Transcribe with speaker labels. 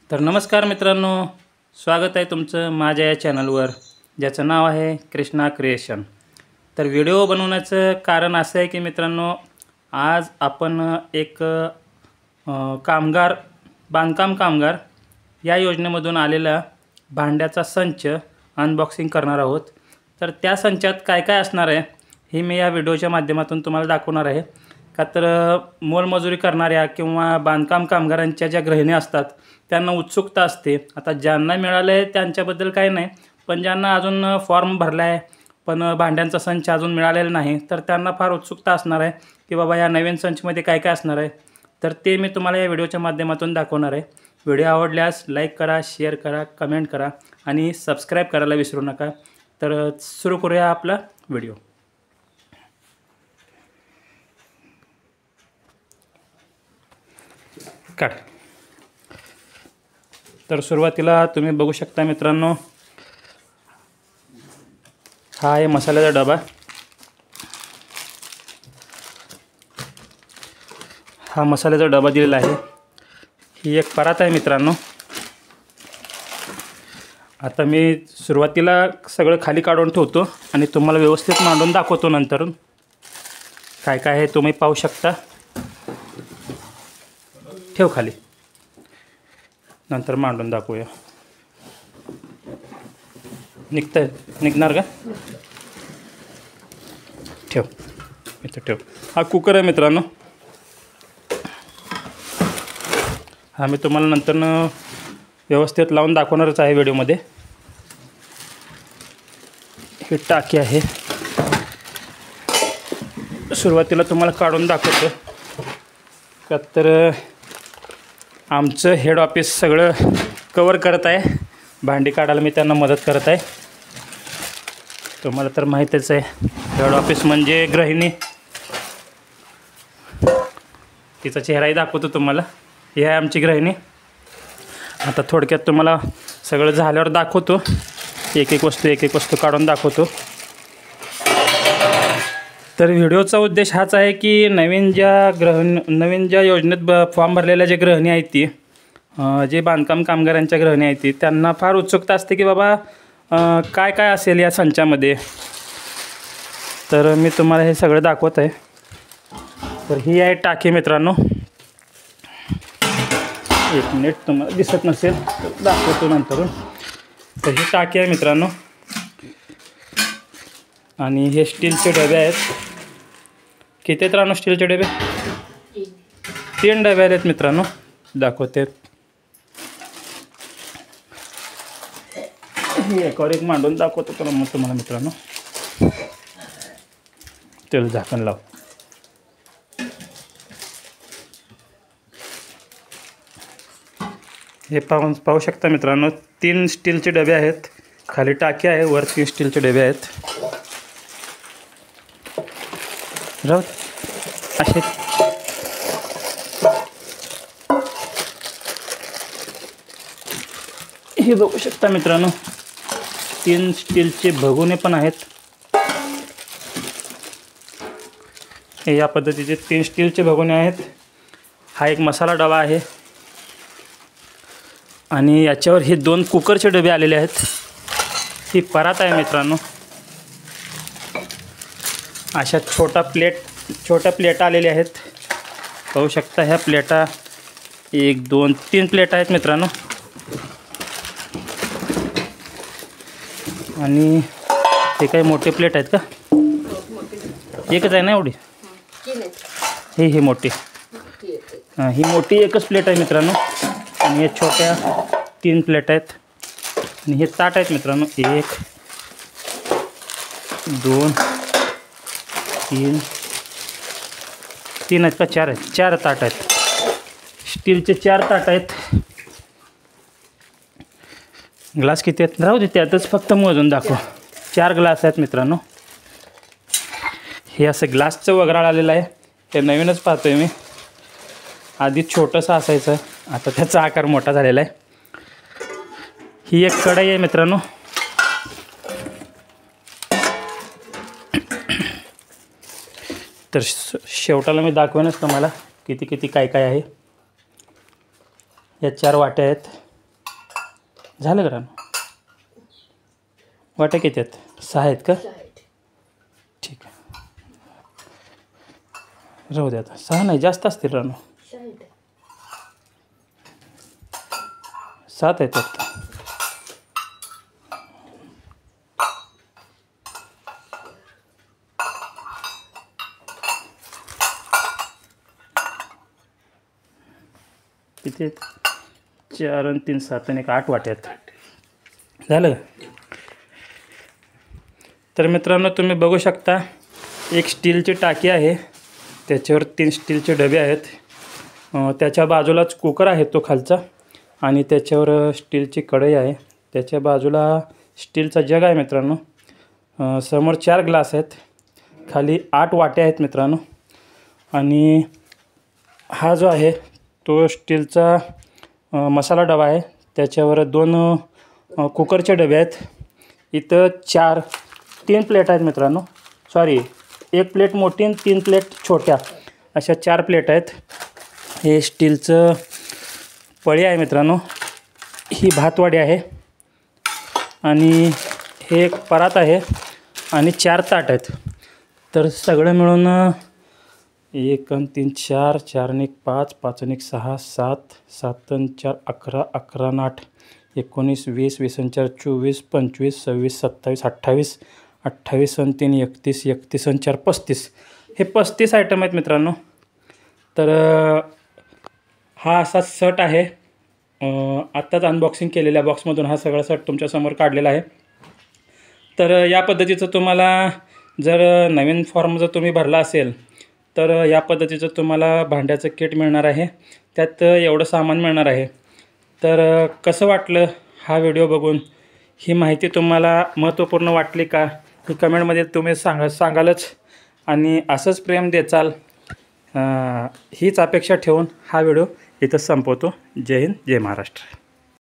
Speaker 1: तर नमस्कार मित्रांनो, स्वागत आहे तुमचं माझ्या या चॅनलवर ज्याचं नाव आहे कृष्णा क्रिएशन। तर व्हिडिओ बनवण्याचं कारण असं आहे की मित्रांनो, आज आपण एक बांधकाम कामगार या योजनेमधून आलेला भांड्याचा संच अनबॉक्सिंग करणार आहोत। तर त्या संचात काय काय असणार आहे हे मी या व्हिडिओच्या माध्यमातून तुम्हाला दाखवणार आहे। का तर मोलमजुरी करणाऱ्या किंवा बांधकाम कामगारांच्या ज्या गृहिणी असतात त्यांना उत्सुकता असते। आता ज्यांना मिळालं आहे त्यांच्याबद्दल काही नाही, पण ज्यांना अजून फॉर्म भरला आहे पण भांड्यांचा संच अजून मिळालेला नाही तर त्यांना फार उत्सुकता असणार आहे की बाबा या नवीन संचमध्ये काय काय असणार आहे। तर ते मी तुम्हाला या व्हिडिओच्या माध्यमातून दाखवणार आहे। व्हिडिओ आवडल्यास लाईक करा, शेअर करा, कमेंट करा आणि सबस्क्राईब करायला विसरू नका। तर सुरू करूया आपला व्हिडिओ। काट। तर सुरुवातीला तुम्ही बघू शकता मित्रांनो, हा आहे मसाल्याचा डबा। हा मसाल्याचा डबा दिलेला आहे। ही एक परात आहे मित्रांनो। आता मी सुरुवातीला सगळं खाली काढून ठेवतो आणि तुम्हाला व्यवस्थित मांडून दाखवतो। नंतर काय काय आहे तुम्ही पाहू शकता। ठेव खाली, नंतर मांडून दाखवूया। निघणार का? ठेव इथं ठेव। हा कुकर आहे मित्रांनो। हा मी तुम्हाला नंतर व्यवस्थित लावून दाखवणारच आहे व्हिडिओमध्ये। ही टाकी आहे, सुरुवातीला तुम्हाला काढून दाखवतो। का तर आमचं हेड ऑफिस सगळं कवर करत आहे, भांडी काढायला मी त्यांना मदत करत आहे। तुम्हाला तर माहीतच आहे, हेड ऑफिस म्हणजे गृहिणी। तिचा चेहराही दाखवतो तुम्हाला। ही आहे आमची गृहिणी। आता थोडक्यात तुम्हाला सगळं झाल्यावर दाखवतो, एक एक वस्तू काढून दाखवतो। तर व्हिडिओचा उद्देश हाच आहे की नवीन ज्या योजनेत फॉर्म भरलेल्या जे गृहिणी आहेत ती जे बांधकाम कामगारांच्या गृहिणी आहेत ती त्यांना फार उत्सुकता असते की बाबा काय काय असेल या संचामध्ये। तर मी तुम्हाला हे सगळं दाखवत आहे। तर ही आहे टाकी मित्रांनो। एक मिनिट, तुम्हाला दिसत नसेल तर दाखवतो नंतर। तर ही टाकी आहे मित्रांनो आणि हे स्टीलचे डबे आहेत। किती आहेत रानो स्टीलचे डबे? 3 डबे आहेत मित्रांनो, दाखवते। हे एकावर एक मांडून दाखवतो तुम्हाला मित्रांनो। तेल झाकण लाव। हे पाहू शकता मित्रांनो, 3 स्टीलचे डबे आहेत। खाली टाकी आहे, वर 3 स्टीलचे डबे आहेत। राहू असे हे बघू शकता मित्रांनो, 3 स्टीलचे भगोने पण आहेत। हे या पद्धतीचे 3 स्टीलचे भगोने आहेत। हा एक मसाला डबा आहे आणि याच्यावर हे 2 कुकरचे डबे आलेले आहेत। ही परात आहे मित्रांनो। अशा छोट्या प्लेटा आलेल्या आहेत, पाहू शकता। ह्या प्लेटा 1 2 3 प्लेटा आहेत मित्रांनो। आणि हे काही मोठे प्लेट आहेत का? एकच आहे ना एवढी? ही मोठी, ही मोठी एकच प्लेट आहे मित्रांनो। आणि हे छोट्या 3 प्लेट आहेत आणि हे ताट आहेत मित्रांनो। 1 2 3 आहेत का? 4 आहेत। 4 ताट आहेत, स्टीलचे 4 ताट आहेत। ग्लास किती आहेत? राहू दे, त्यातच फक्त मोजून दाखव। 4 ग्लास आहेत मित्रांनो। हे असं ग्लासचं वगराळ आलेलं आहे, ते नवीनच पाहतोय मी। आधी छोटंसं असायचं, आता त्याचा आकार मोठा झालेला आहे। ही एक कढई आहे मित्रांनो। तर शेवटाला मी दाखवेनच तुम्हाला किती काय काय आहे। या 4 वाट्या आहेत। झालं का रानू? वाट्या किती आहेत? 6 आहेत का? ठीक आहे, राहू दे आता. 6 नाही, जास्त असतील रानू. 7 आहेत आता. किती आहेत? 4 आणि 3 7 आणि 1 8 वाट्यात. झालं. तर मित्रांनो, तुम्ही बघू शकता, एक स्टीलची टाकी आहे, त्याच्यावर 3 स्टीलचे डबे आहेत. त्याच्या बाजूलाच कुकर आहे तो खालचा, आणि त्याच्यावर स्टीलची कढई आहे. त्याच्या बाजूला स्टीलचा जग आहे मित्रांनो. समोर 4 ग्लास आहेत, खाली 8 वाट्या आहेत मित्रांनो. आणि हा जो आहे तो स्टीलचा मसाला डबा आहे. त्याच्यावर 2 कुकरचे डबे आहेत. इथं 3 प्लेट आहेत मित्रांनो. सॉरी, 1 प्लेट मोठी आणि 3 प्लेट छोट्या, अशा 4 प्लेट आहेत. हे स्टीलचं पळी आहे मित्रांनो. ही भातवाडी आहे, आणि हे एक परात आहे, आणि 4 ताट आहेत. तर सगळं मिळून 1 आणि 3 4, 4 आणि 1 5, 5 आणि 1 6, 7, 7 आणि 4 11, 11 आणि 8 19, 20, 20 आणि 4 24, 25, 26, 27, 28, 28 आणि 3 31, 31 आणि 4 35. हे 35 आयटम आहेत मित्रांनो. तर हा असा सेट आहे. आत्ताच अनबॉक्सिंग केलेल्या बॉक्समधून हा सगळा सेट तुमच्यासमोर काढलेला आहे. तर या पद्धतीचं तुम्हाला जर नवीन फॉर्म जर तुम्ही भरला असेल, तर या पद्धतीचं तुम्हाला भांड्याचं किट मिळणार आहे. त्यात एवढं सामान मिळणार आहे. तर कसं वाटलं हा व्हिडिओ बघून? ही माहिती तुम्हाला महत्त्वपूर्ण वाटली का? ही कमेंटमध्ये तुम्ही सांगालच, आणि असंच प्रेम देचाल हीच अपेक्षा ठेवून हा व्हिडिओ इथं संपवतो. जय हिंद, जय महाराष्ट्र.